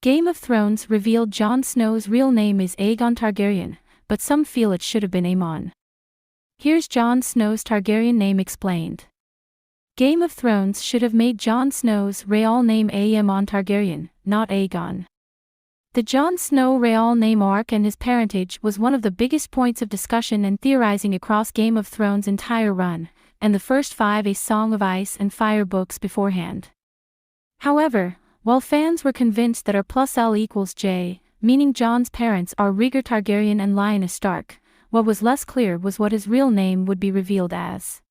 Game of Thrones revealed Jon Snow's real name is Aegon Targaryen, but some feel it should have been Aemon. Here's Jon Snow's Targaryen name explained. Game of Thrones should have made Jon Snow's real name Aemon Targaryen, not Aegon. The Jon Snow real name arc and his parentage was one of the biggest points of discussion and theorizing across Game of Thrones' entire run, and the first 5 A Song of Ice and Fire books beforehand. However, while fans were convinced that R+L equals J, meaning Jon's parents are Rhaegar Targaryen and Lyanna Stark, what was less clear was what his real name would be revealed as.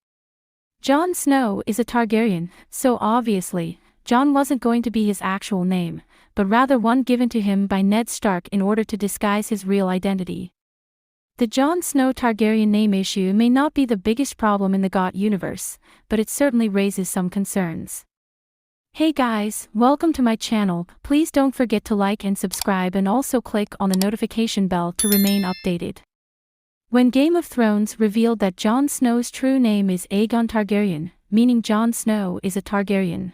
Jon Snow is a Targaryen, so obviously, Jon wasn't going to be his actual name, but rather one given to him by Ned Stark in order to disguise his real identity. The Jon Snow Targaryen name issue may not be the biggest problem in the GOT universe, but it certainly raises some concerns. Hey guys, welcome to my channel. Please don't forget to like and subscribe and also click on the notification bell to remain updated. When Game of Thrones revealed that Jon Snow's true name is Aegon Targaryen, meaning Jon Snow is a Targaryen,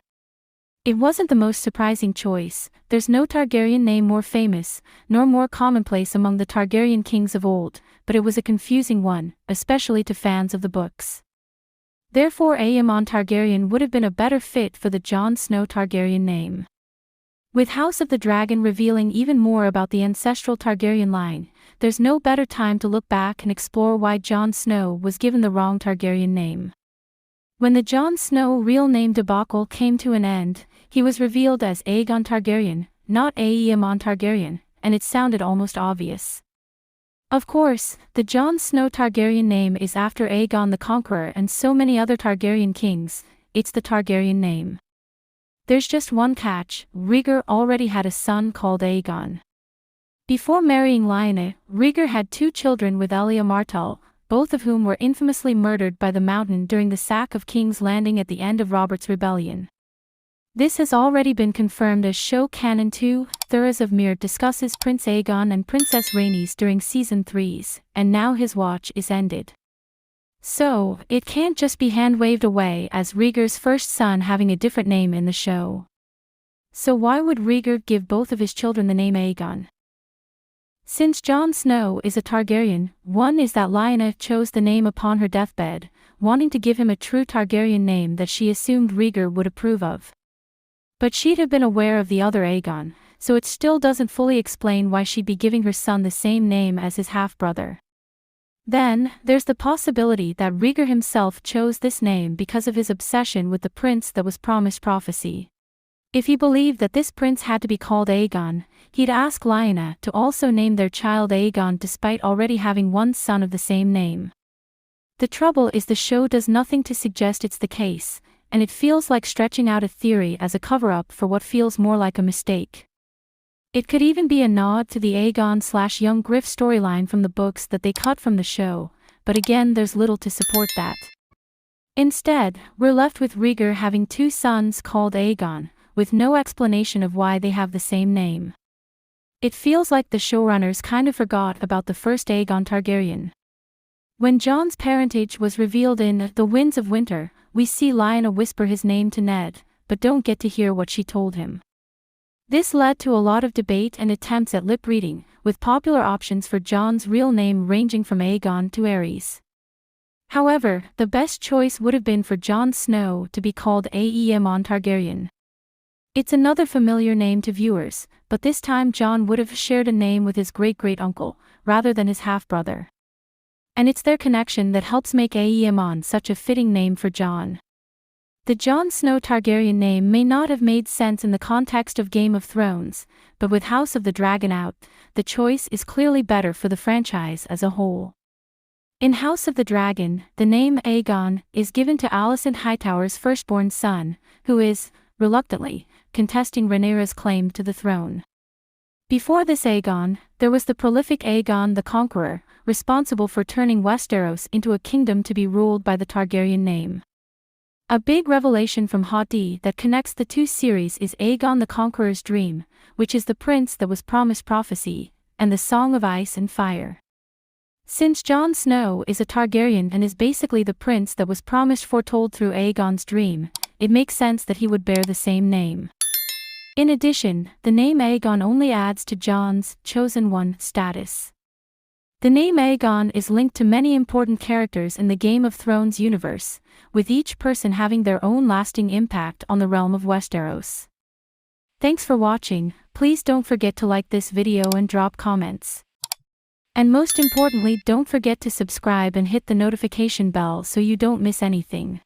it wasn't the most surprising choice. There's no Targaryen name more famous, nor more commonplace among the Targaryen kings of old, but it was a confusing one, especially to fans of the books. Therefore Aemon Targaryen would have been a better fit for the Jon Snow Targaryen name. With House of the Dragon revealing even more about the ancestral Targaryen line, there's no better time to look back and explore why Jon Snow was given the wrong Targaryen name. When the Jon Snow real name debacle came to an end, he was revealed as Aegon Targaryen, not Aemon Targaryen, and it sounded almost obvious. Of course, the Jon Snow Targaryen name is after Aegon the Conqueror and so many other Targaryen kings, it's the Targaryen name. There's just one catch: Rhaegar already had a son called Aegon. Before marrying Lyanna, Rhaegar had 2 children with Elia Martell, both of whom were infamously murdered by the Mountain during the sack of King's Landing at the end of Robert's Rebellion. This has already been confirmed as show canon 2. Thuras of Myr discusses Prince Aegon and Princess Rhaenys during Season 3's, and now his watch is ended. So, it can't just be hand-waved away as Rhaegar's first son having a different name in the show. So why would Rhaegar give both of his children the name Aegon? Since Jon Snow is a Targaryen, one is that Lyanna chose the name upon her deathbed, wanting to give him a true Targaryen name that she assumed Rhaegar would approve of. But she'd have been aware of the other Aegon, so it still doesn't fully explain why she'd be giving her son the same name as his half-brother. Then, there's the possibility that Rhaegar himself chose this name because of his obsession with the prince that was promised prophecy. If he believed that this prince had to be called Aegon, he'd ask Lyanna to also name their child Aegon despite already having one son of the same name. The trouble is the show does nothing to suggest it's the case, and it feels like stretching out a theory as a cover-up for what feels more like a mistake. It could even be a nod to the Aegon/Young Griff storyline from the books that they cut from the show, but again there's little to support that. Instead, we're left with Rhaegar having 2 sons called Aegon, with no explanation of why they have the same name. It feels like the showrunners kind of forgot about the first Aegon Targaryen. When Jon's parentage was revealed in The Winds of Winter, we see Lyanna whisper his name to Ned, but don't get to hear what she told him. This led to a lot of debate and attempts at lip reading, with popular options for Jon's real name ranging from Aegon to Aerys. However, the best choice would have been for Jon Snow to be called Aemon Targaryen. It's another familiar name to viewers, but this time Jon would have shared a name with his great-great-uncle, rather than his half-brother. And it's their connection that helps make Aemon such a fitting name for Jon. The Jon Snow Targaryen name may not have made sense in the context of Game of Thrones, but with House of the Dragon out, the choice is clearly better for the franchise as a whole. In House of the Dragon, the name Aegon is given to Alicent Hightower's firstborn son, who is, reluctantly, contesting Rhaenyra's claim to the throne. Before this Aegon, there was the prolific Aegon the Conqueror, responsible for turning Westeros into a kingdom to be ruled by the Targaryen name. A big revelation from Hot D that connects the 2 series is Aegon the Conqueror's dream, which is the prince that was promised prophecy, and the Song of Ice and Fire. Since Jon Snow is a Targaryen and is basically the prince that was promised foretold through Aegon's dream, it makes sense that he would bear the same name. In addition, the name Aegon only adds to Jon's chosen one status. The name Aegon is linked to many important characters in the Game of Thrones universe, with each person having their own lasting impact on the realm of Westeros. Thanks for watching. Please don't forget to like this video and drop comments. And most importantly, don't forget to subscribe and hit the notification bell so you don't miss anything.